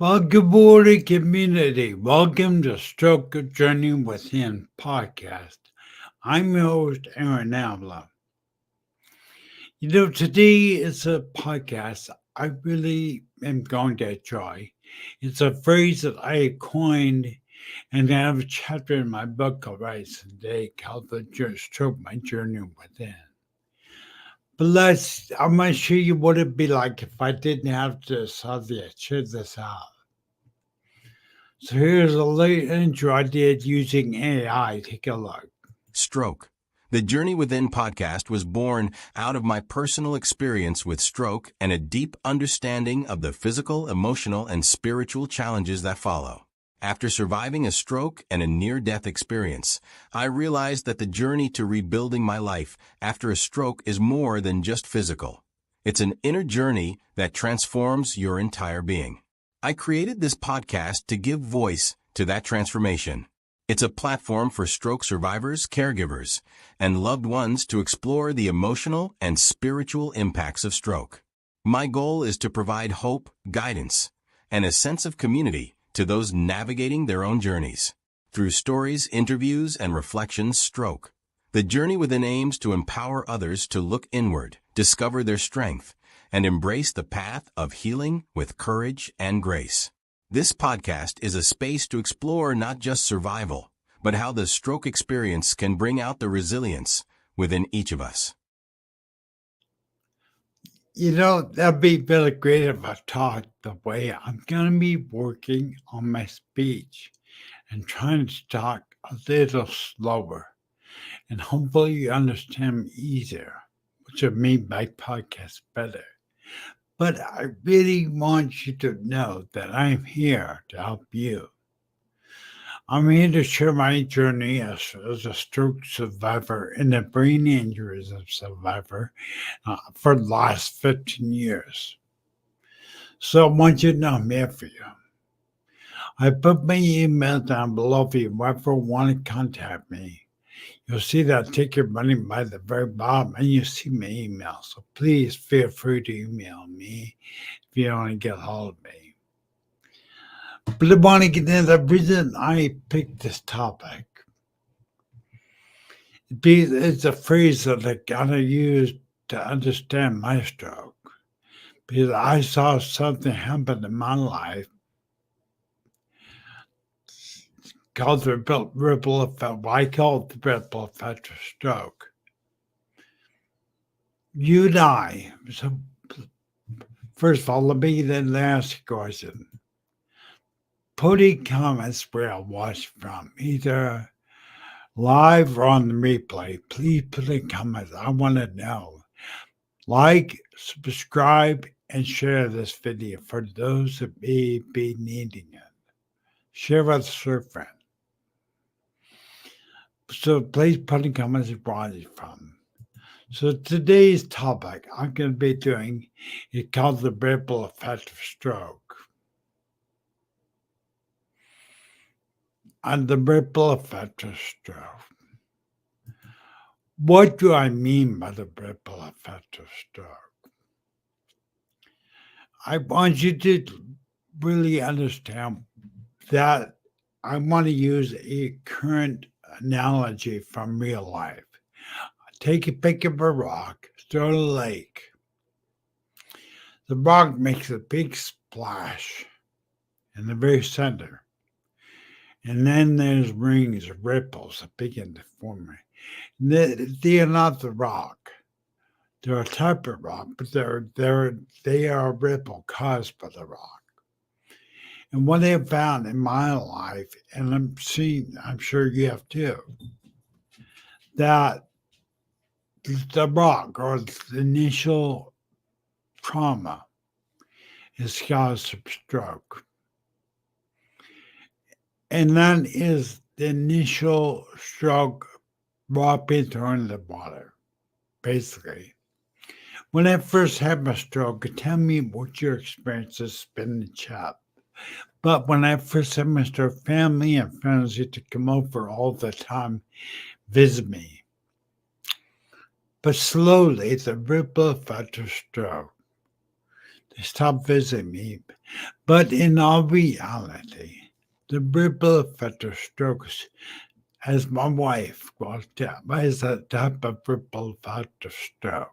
Well, good morning, community. Welcome to Stroke Journey Within podcast. I'm your host, Aaron Avila. Today is a podcast I really am going to enjoy. It's a phrase that I coined, and I have a chapter in my book called Rise Today called the Stroke My Journey Within. But I'm going to show you what it'd be like if I didn't have to check this out. So here's a late intro I did using AI. Take a look. Stroke. The Journey Within podcast was born out of my personal experience with stroke and a deep understanding of the physical, emotional, and spiritual challenges that follow. After surviving a stroke and a near-death experience, I realized that the journey to rebuilding my life after a stroke is more than just physical. It's an inner journey that transforms your entire being. I created this podcast to give voice to that transformation. It's a platform for stroke survivors, caregivers, and loved ones to explore the emotional and spiritual impacts of stroke. My goal is to provide hope, guidance, and a sense of community to those navigating their own journeys. Through stories, interviews, and reflections, Stroke. The Journey Within aims to empower others to look inward, discover their strength, and embrace the path of healing with courage and grace. This podcast is a space to explore not just survival, but how the stroke experience can bring out the resilience within each of us. That'd be really great if I talked the way I'm going to be working on my speech and trying to talk a little slower. And hopefully you understand me easier, which would make my podcast better. But I really want you to know that I'm here to help you. I'm here to share my journey as a stroke survivor and a brain injury survivor for the last 15 years. So I want you to know I'm here for you. I put my email down below if you ever want to contact me. You'll see that Take Your Money by the very bottom, and you see my email. So please feel free to email me if you want to get a hold of me. But I want to get into the reason I picked this topic. It's a phrase that I gotta use to understand my stroke. Because I saw something happen in my life called the ripple effect. Well, I call it the ripple effect of stroke. You and I. So, first of all, let me then ask a question. Put in comments where I watch from, either live or on the replay. Please put in comments. I want to know. Like, subscribe, and share this video for those that may be needing it. Share with your friends. So please put in comments where it's from. So today's topic I'm going to be doing is called the ripple effect of stroke. And the ripple effect of stroke. What do I mean by the ripple effect of stroke? I want you to really understand that I want to use a current analogy from real life. Take a pick of a rock, throw it in a lake. The rock makes a big splash in the very center. And then there's rings, ripples that begin to form. They are not the rock. They're a type of rock, but they are a ripple caused by the rock. And what I have found in my life, and I'm sure you have too, that the rock or the initial trauma is caused of stroke. And that is the initial stroke brought me through the water, basically. When I first had my stroke, tell me what your experience has been in the chat. But when I first had my stroke, family and friends used to come over all the time, visit me. But slowly, the ripple effect of stroke, They stopped visiting me. But in all reality, the ripple effect of strokes, as my wife was, is a type of ripple effect of stroke.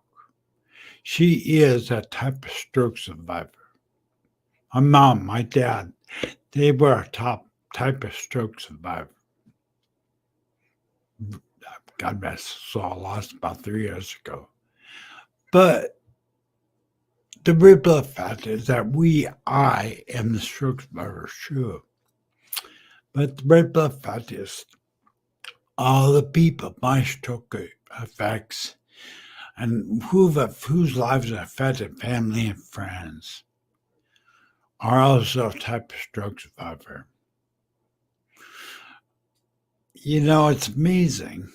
She is a type of stroke survivor. My mom, my dad, they were a top type of stroke survivor. God rest his soul, lost about 3 years ago. But the ripple effect is that I am the stroke survivor, sure. But the ripple effect is all the people my stroke affects and whose lives are affected, family and friends, are also a type of stroke survivor. You know, it's amazing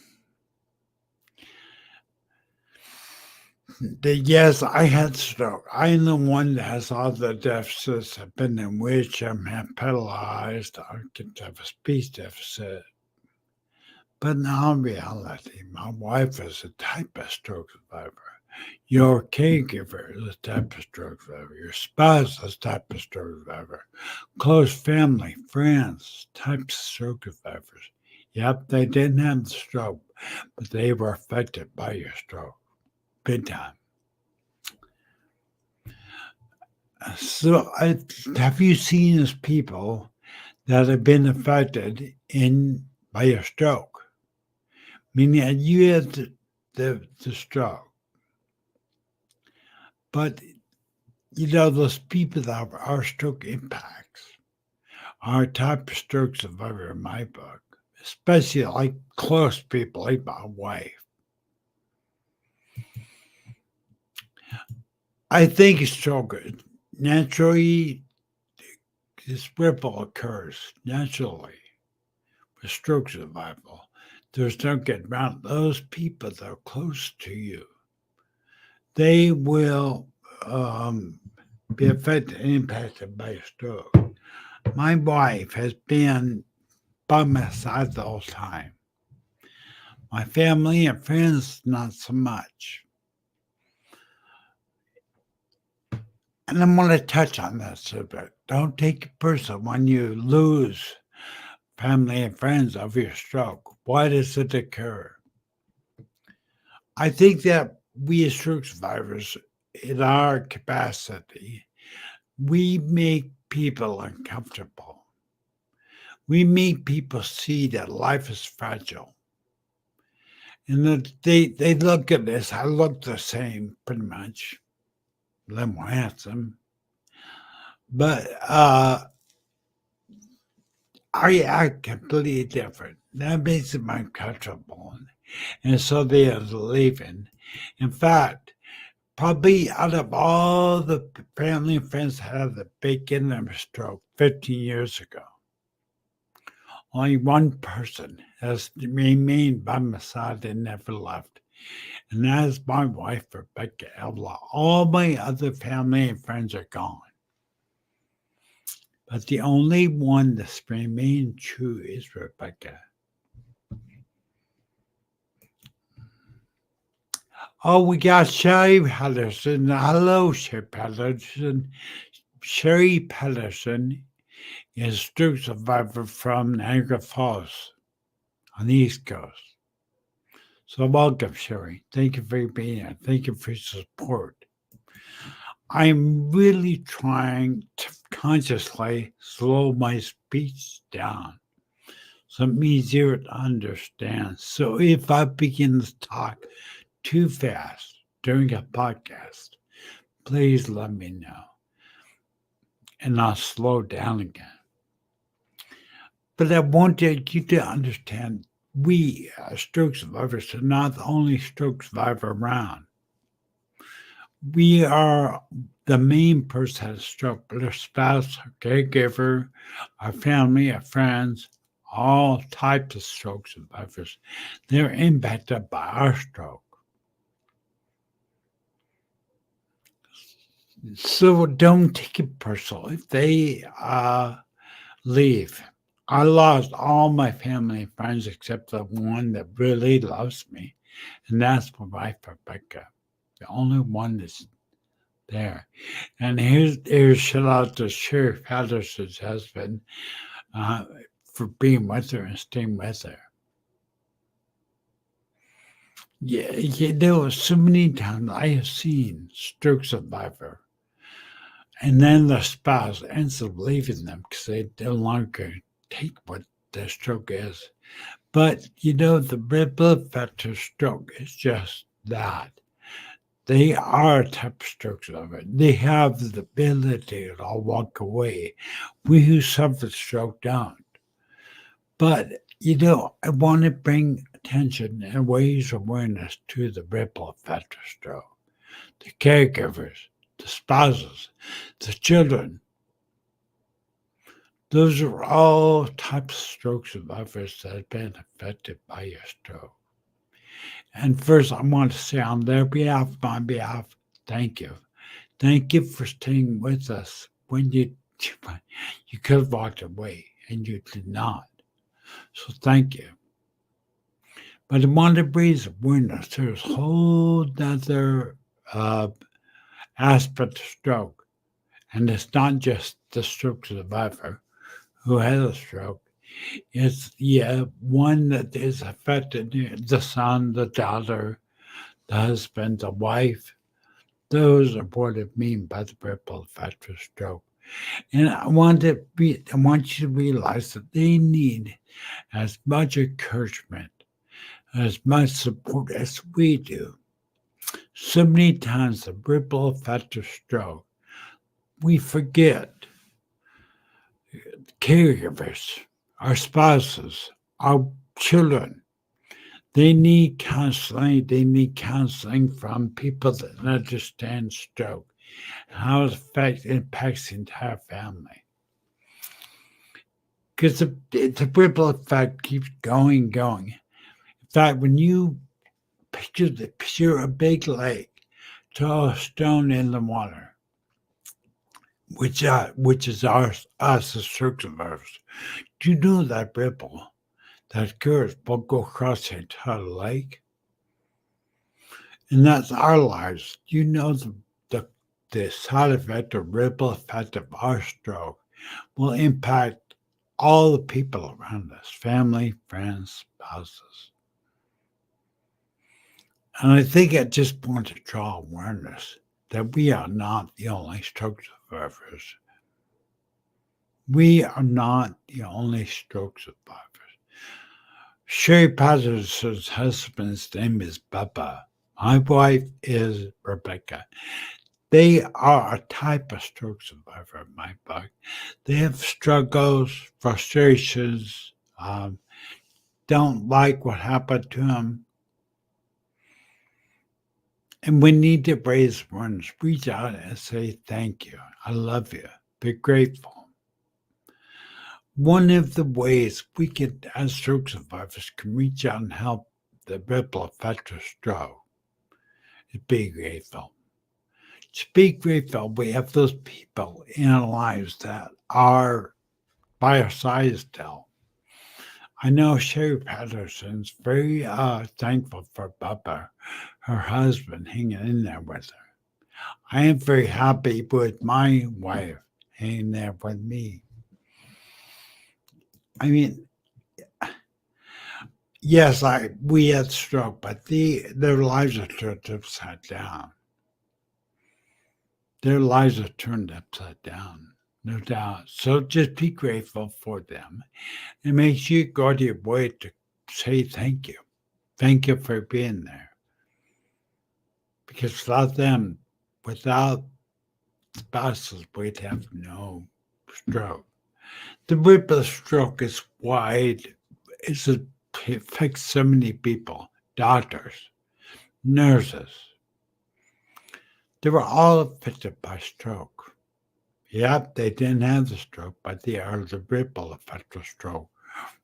that, yes, I had stroke. I am the one that has all the deficits. I've been in wheelchair, I'm paralyzed, I could have a speech deficit. But in all reality, my wife is a type of stroke survivor. Your caregiver is a type of stroke survivor. Your spouse is a type of stroke survivor. Close family, friends, types of stroke survivors. Yep, they didn't have the stroke, but they were affected by your stroke. Big time. So, have you seen as people that have been affected by your stroke? Meaning that you had the stroke. But, you know, those people that have our stroke impacts are a type of stroke survivor in my book, especially like close people, like my wife. I think stroke naturally, this ripple occurs naturally with stroke survival. There's no getting around those people that are close to you. They will be affected and impacted by a stroke. My wife has been by my side the whole time. My family and friends, not so much. And I'm going to touch on this a bit. Don't take it personal when you lose family and friends of your stroke. Why does it occur? I think that we as stroke survivors, in our capacity, we make people uncomfortable. We make people see that life is fragile. And that they look at this, I look the same pretty much. A little more handsome. But I act completely different. That makes them uncomfortable. And so they are leaving. In fact, probably out of all the family and friends that had the big in stroke 15 years ago, only one person has remained by my side and never left. And that is my wife, Rebecca Avila. All my other family and friends are gone. But the only one that's remained true is Rebecca. Oh, we got Sherry Patterson. Hello, Sherry Patterson. Sherry Patterson is a stroke survivor from Niagara Falls on the East Coast. So welcome, Sherry. Thank you for being here. Thank you for your support. I'm really trying to consciously slow my speech down so it's easier to understand. So if I begin to talk too fast during a podcast, please let me know and I'll slow down again. But I want you to understand we, stroke survivors, are not the only stroke survivor around. We are the main person that has stroke, but our spouse, our caregiver, our family, our friends, all types of stroke survivors, they're impacted by our stroke. So don't take it personal. If they leave, I lost all my family and friends except the one that really loves me, and that's my wife, Rebecca. The only one that's there. And here's shout out to Sheriff Patterson's husband uh, for being with her and staying with her. Yeah, there was so many times I have seen stroke survivor, and then the spouse ends up leaving them because they no longer take what their stroke is. But the red blood factor stroke is just that. They are a type of stroke survivor. They have the ability to all walk away. We who suffer stroke don't. But I want to bring attention and raise awareness to the ripple effect of stroke. The caregivers, the spouses, the children. Those are all types of stroke survivors that have been affected by your stroke. And first, I want to say on their behalf, my behalf, thank you. Thank you for staying with us when you could have walked away and you did not. So thank you. But I want to raise awareness. There's a whole other uh, aspect of stroke. And it's not just the stroke survivor who has a stroke. It's one that is affected the son, the daughter, the husband, the wife. Those are what I mean by the ripple effect of stroke. And I want you to realize that they need as much encouragement, as much support as we do. So many times the ripple effect of stroke, we forget caregivers, our spouses, our children. They need counseling. They need counseling from people that understand stroke, how it impacts the entire family. Because the ripple effect keeps going. In fact, when you picture a big lake, throw a stone in the water, which is us as stroke survivors. Do you know that ripple that curves will go across the entire lake? And that's our lives. You know the side effect or ripple effect of our stroke will impact all the people around us, family, friends, spouses. And I think I just want to draw awareness that we are not the only stroke survivors. We are not the only stroke survivors. Sherry Patterson's husband's name is Bubba. My wife is Rebecca. They are a type of stroke survivor in my book. They have struggles, frustrations, don't like what happened to them. And we need to raise awareness, reach out and say, thank you. I love you. Be grateful. One of the ways we can, as stroke survivors, can reach out and help the ripple effect of stroke is be grateful. To be grateful, we have those people in our lives that are by our side still. I know Sherry Patterson's very thankful for Bubba, her husband, hanging in there with her. I am very happy with my wife hanging there with me. I mean, yes, we had stroke, but their lives are turned upside down. Their lives are turned upside down, no doubt. So just be grateful for them, and make sure you go to your way to say thank you. Thank you for being there. Because without them, without spouses, we'd have no stroke. The ripple stroke is wide. It affects so many people, doctors, nurses. They were all affected by stroke. Yep, they didn't have the stroke, but they are the ripple effect of stroke.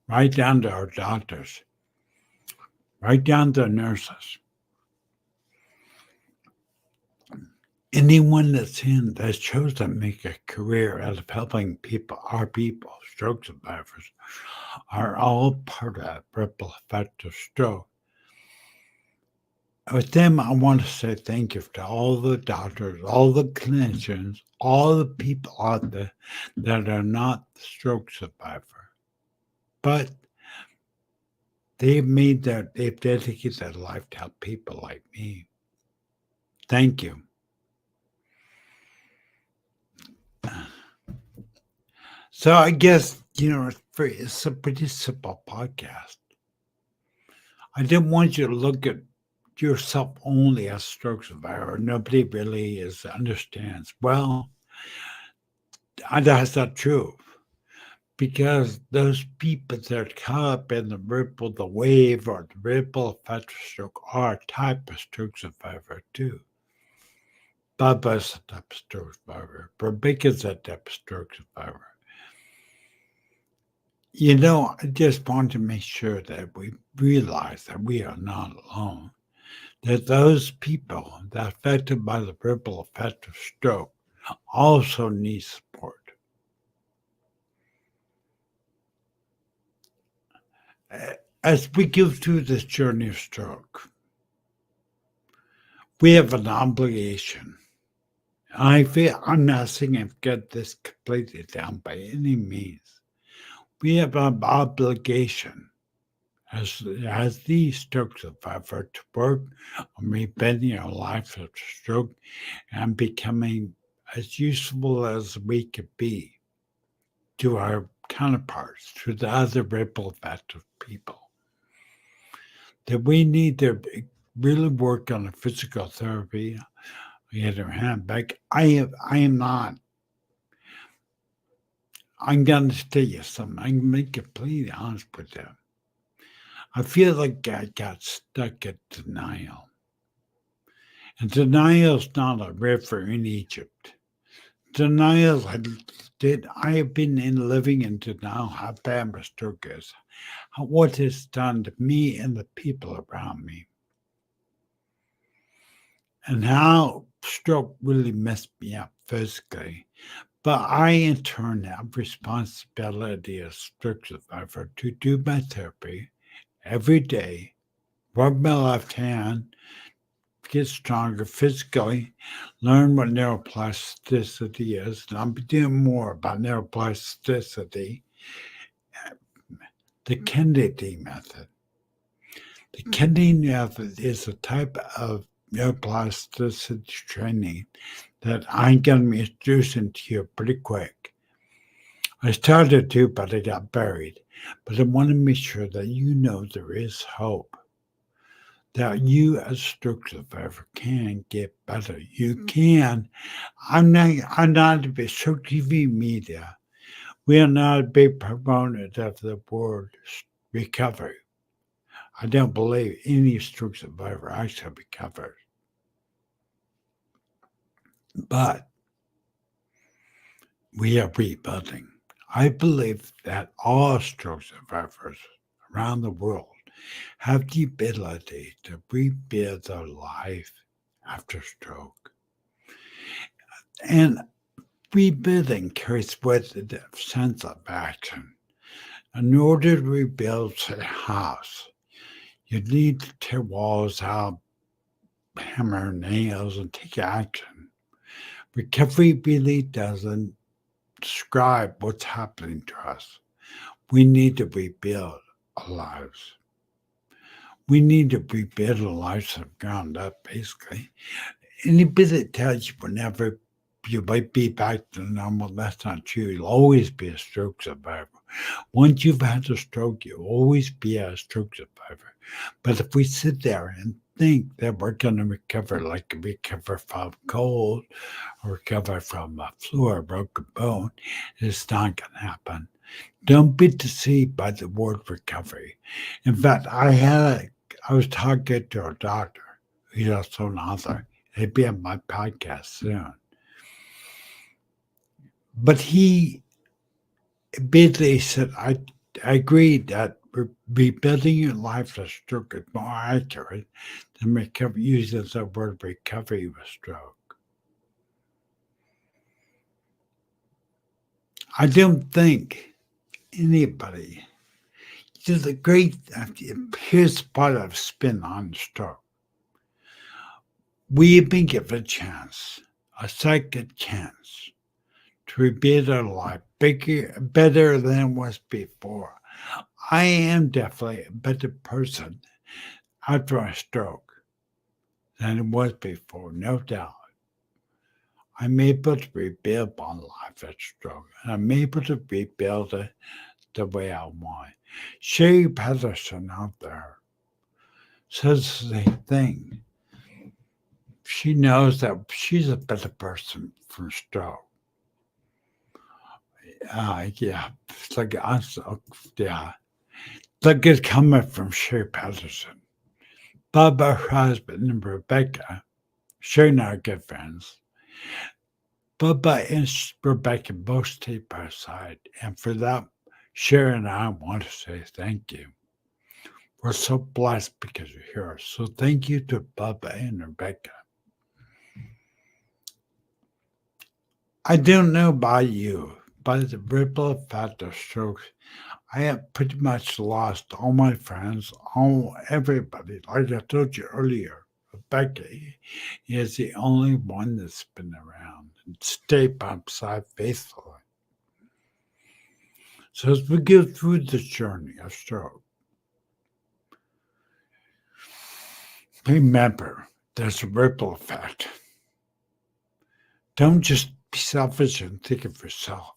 Right down to our doctors, right down to nurses. Anyone that's chosen to make a career out of helping our people, stroke survivors, are all part of that ripple effect of stroke. With them, I want to say thank you to all the doctors, all the clinicians, all the people out there that are not stroke survivor, but they've dedicated their life to help people like me. Thank you. So I guess, it's a pretty simple podcast. I didn't want you to look at yourself only as a stroke survivor. Nobody really understands. Well, that's not true because those people that are caught up in the ripple, the wave, or the ripple effect of stroke are a type of stroke survivor too. Bubba's a type of stroke survivor. Rebecca's a type of stroke survivor. I just want to make sure that we realize that we are not alone. That those people that are affected by the ripple effect of stroke also need support. As we go through this journey of stroke, we have an obligation. I feel I'm not saying I've got this completely down by any means. We have an obligation as the stroke survivor to work on rebuilding our life after stroke and becoming as useful as we could be to our counterparts, to the other ripple effect of people. That we need to really work on the physical therapy. On the other hand, but I am not. I'm going to tell you something. I'm going to be completely honest with you. I feel like I got stuck at denial. And denial is not a river in Egypt. Denial, I have been living in denial how bad my stroke is, what it's done to me and the people around me, and how stroke really messed me up physically. But I, in turn, have responsibility as stroke survivor to do my therapy every day, work my left hand, get stronger physically, learn what neuroplasticity is, and I'll be doing more about neuroplasticity, the Kennedy method. The Kennedy method is a type of neuroplasticity training that I'm going to be introducing to you pretty quick. I started to, but I got buried. But I want to make sure that you know there is hope. That you as a stroke survivor can get better. You can. I'm not a big stroke TV media. We are not a big proponent of the word recovery. I don't believe any stroke survivor actually recovers. But we are rebuilding. I believe that all stroke survivors around the world have the ability to rebuild their life after stroke. And rebuilding carries with it a sense of action. In order to rebuild a house, you need to tear walls out, hammer nails, and take action. Recovery really doesn't describe what's happening to us. We need to rebuild our lives. We need to rebuild our lives from the ground up, basically. Anybody that tells you whenever you might be back to normal, that's not true. You'll always be a stroke survivor. Once you've had a stroke, you'll always be a stroke survivor. But if we sit there and think that we're going to recover, like recover from cold or recover from a flu or a broken bone, it's not going to happen. Don't be deceived by the word recovery. In fact, I was talking to a doctor, who's also an author. He'll be on my podcast soon. But he basically said, I agreed that rebuilding your life with stroke is more accurate than using the word recovery with stroke. I don't think anybody, here's part of spin on stroke. We've been given a chance, a second chance, to rebuild our life bigger, better than it was before. I am definitely a better person after a stroke than it was before, no doubt. I'm able to rebuild my life after stroke, and I'm able to rebuild it the way I want. Sherry Patterson out there says the same thing. She knows that she's a better person from stroke. Yeah, it's like yeah, like it's coming from Sherry Patterson. Bubba, her husband, and Rebecca, Sherry and I are good friends. Bubba and Rebecca both stay by her side, and for that, Sherry and I want to say thank you. We're so blessed because you're here. So thank you to Bubba and Rebecca. I don't know about you, but the ripple effect of strokes, I have pretty much lost all my friends, everybody. Like I told you earlier, Rebecca is the only one that's been around and stayed by my side faithfully. So as we go through the journey of stroke, remember there's a ripple effect. Don't just be selfish and think of yourself.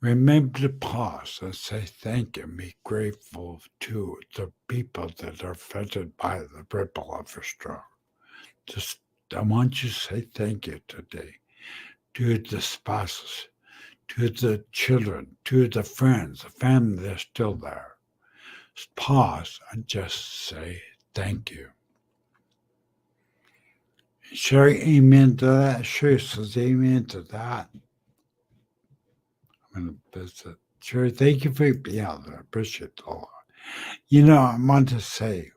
Remember to pause and say thank you and be grateful to the people that are affected by the ripple of your stroke. Just, I want you to say thank you today to the spouses, to the children, to the friends, the family that's still there. Just pause and just say thank you. Sherry, amen to that. Sherry says amen to that. I'm going to visit. Sherry, thank you for being out there. I appreciate it all. You know, I want to say,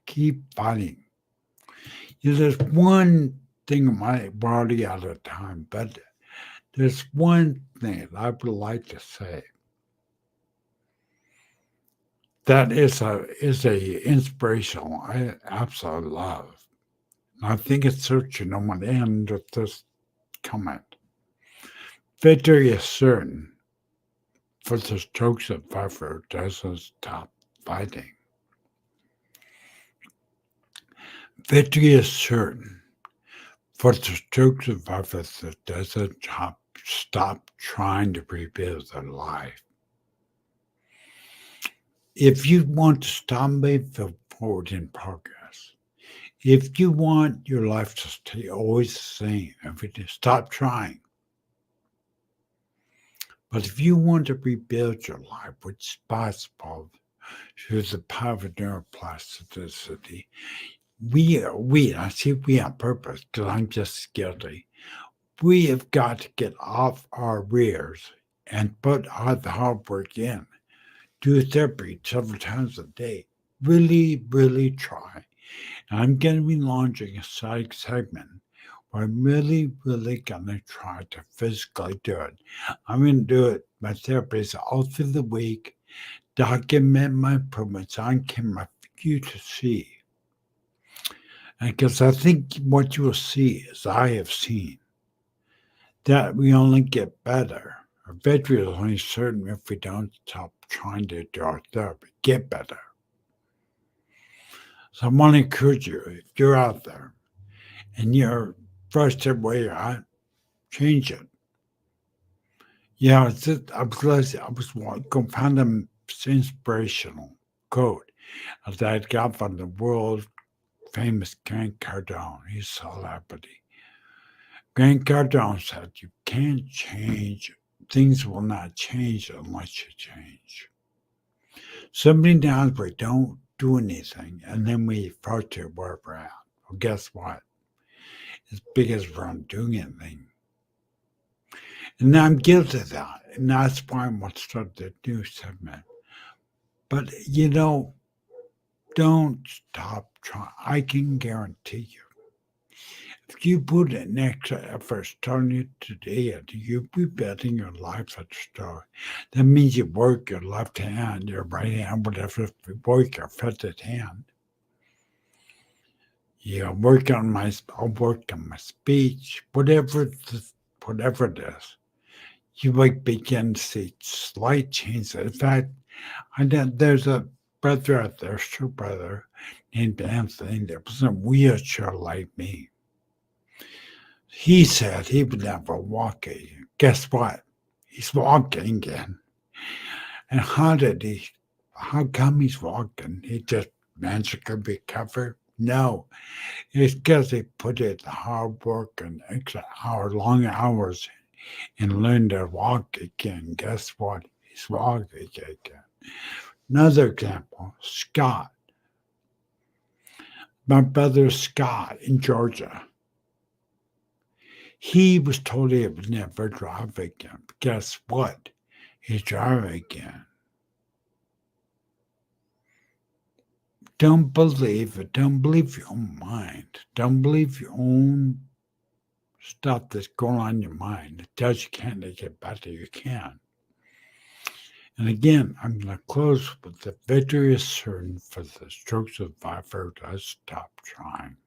keep fighting. You know, there's one thing, we're already out of time, but there's one thing I would like to say that is a inspirational. I absolutely love. And I think it's searching. I'm going to end with this comment. Victory is certain, for the stroke survivor doesn't stop fighting. Victory is certain, for the stroke survivor that doesn't stop trying to rebuild their life. If you want to stop moving forward in progress, if you want your life to stay always the same, every day, stop trying. But if you want to rebuild your life, which is possible through the power of neuroplasticity, I see we on purpose because I'm just guilty. We have got to get off our rears and put the hard work in. Do therapy several times a day. Really, really try. And I'm going to be launching a side segment where I'm really, really going to try to physically do it. I'm going to do it. My therapist all through the week, document my improvements on camera for you to see. And because I think what you will see, as I have seen, that we only get better. Our victory is only certain if we don't stop trying to do our therapy, get better. So I want to encourage you, if you're out there and you're frustrated where you're at, change it. Yeah, I was going to find an inspirational quote that I got from the world famous Grant Cardone. He's a celebrity. Grant Cardone said, you can't change, things will not change unless you change. So many times we don't do anything and then we frustrate where we're at. Well, guess what? It's because we're not doing anything. And I'm guilty of that. And that's why I want to start the new segment. But, don't stop trying. I can guarantee you. If you put an extra effort starting it today, and you be building your life at the start. That means you work your left hand, your right hand, whatever, if you work your fettered hand. work on I'll work on my speech, whatever it is. You might begin to see slight changes. In fact, there's a brother out there, true brother, named Anthony that was in a wheelchair like me. He said he would never walk again. Guess what? He's walking again. And how come he's walking? He just magically recovered? No, it's because he put in the hard work and long hours and learned to walk again. Guess what? He's walking again. Another example, Scott. My brother Scott in Georgia. He was told he would never drive again. But guess what? He's driving again. Don't believe it. Don't believe your own mind. Don't believe your own stuff that's going on in your mind. It tells you can't make it better. You can. And again, I'm going to close with the victory is certain for the stroke survivor who does stop trying.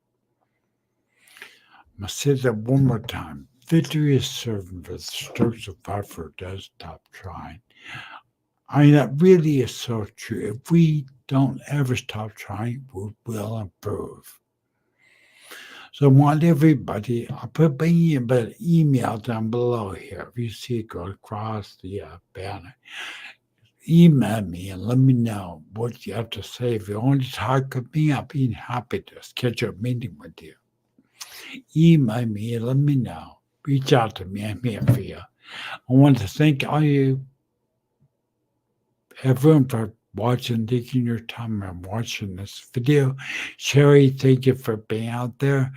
I'm going to say that one more time. Victory is certain for the stroke survivor who does stop trying. I mean, that really is so true. If we don't ever stop trying, we will improve. So I want everybody, I'll put my email down below here. If you see it go across the banner, email me and let me know what you have to say. If you want to talk with me, I'll be happy to schedule a meeting with you. Email me and let me know. Reach out to me. I'm here for you. I want to thank all you, everyone, for watching, taking your time and watching this video. Sherry, thank you for being out there.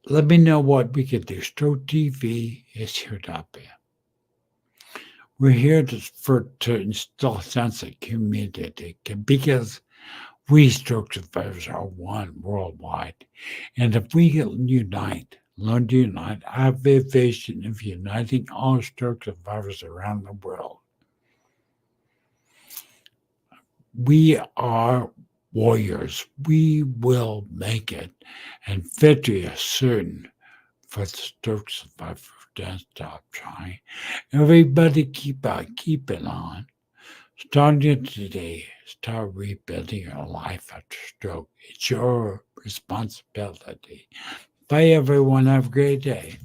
Let me know what we can do. Stroke TV is here to help you. We're here to instill a sense of community because we stroke survivors are one worldwide. And if we can learn to unite, I have a vision of uniting all stroke survivors around the world. We are warriors. We will make it. And victory is certain for the stroke survivor. Don't stop trying. Everybody keep it on. Starting today, start rebuilding your life after stroke. It's your responsibility. Bye, everyone. Have a great day.